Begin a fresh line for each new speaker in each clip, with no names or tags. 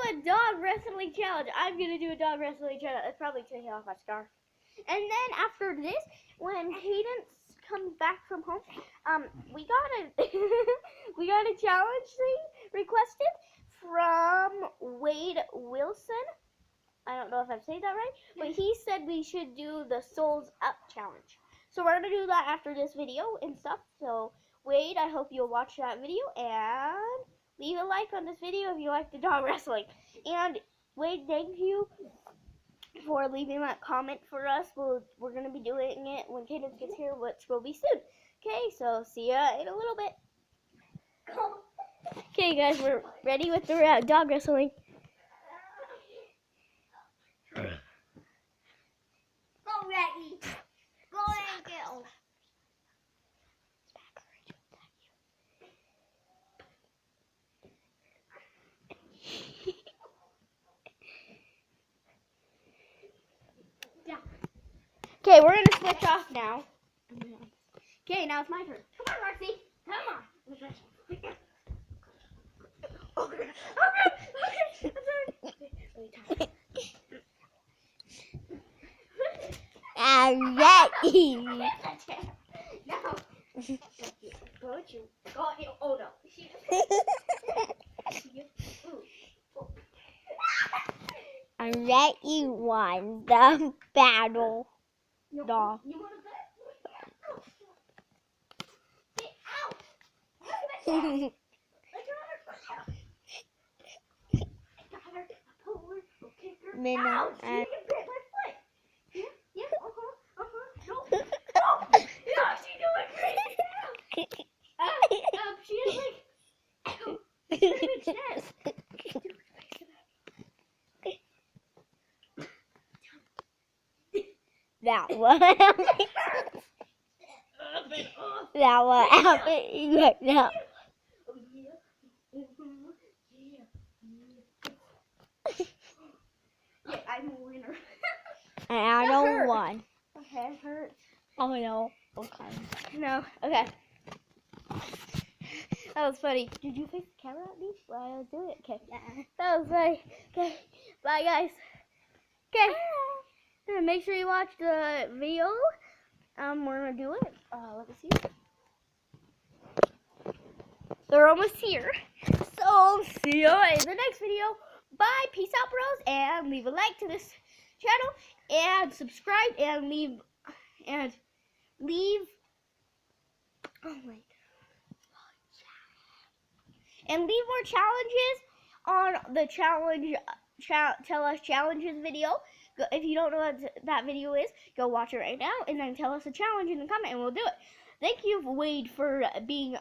a dog wrestling challenge. I'm gonna do a dog wrestling challenge. It's probably taking off my scarf. And then after this, when Cadence comes back from home, we got a we got a challenge thing requested from Wade Wilson. I don't know if I'm saying that right, but he said we should do the Souls Up challenge. So we're gonna do that after this video and stuff. So Wade, I hope you'll watch that video and leave a like on this video if you like the dog wrestling. And Wade, thank you for leaving that comment for us. We're gonna be doing it when Cadence gets here, which will be soon. Okay, so see ya in a little bit. Okay, guys, we're ready with the dog wrestling.
Already. Go and go.
Okay, we're gonna switch off now. Okay, now it's my turn. Come on, Roxy. Come on.
I'm ready.
No. Don't you? Oh no.
I'm ready. Won the battle. Dog.
You want to bet? Get out!
Minute.
Ouch! You can bit my foot. Yeah, No. No, she's doing great. She is like, chest.
That one. That one happened right now.
Yeah, I'm a winner.
And I
That
don't
hurt.
won.
Okay, it hurts.
Oh no. Okay.
No, okay. That was funny. Did you face the camera at me while I was doing it? Okay. That was funny. Okay. Bye, guys. Okay. Make sure you watch the video. We're gonna do it. Let me see. They're almost here. So see you in the next video. Bye. Peace out, bros. And leave a like to this channel and subscribe and leave oh my god. And leave more challenges on the challenge tell us challenges video. If you don't know what that video is, go watch it right now and then tell us a challenge in the comment and we'll do it. Thank you, Wade, for I think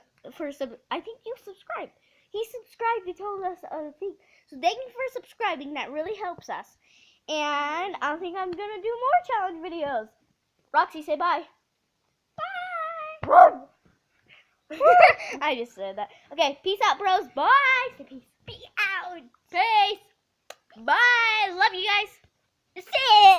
you subscribed. He subscribed and told us a thing. So thank you for subscribing. That really helps us. And I think I'm gonna do more challenge videos. Roxy, say bye. Bye. I just said that. Okay, peace out, bros. Bye. Say peace. Be out. Peace. Bye. Love you guys. That's it.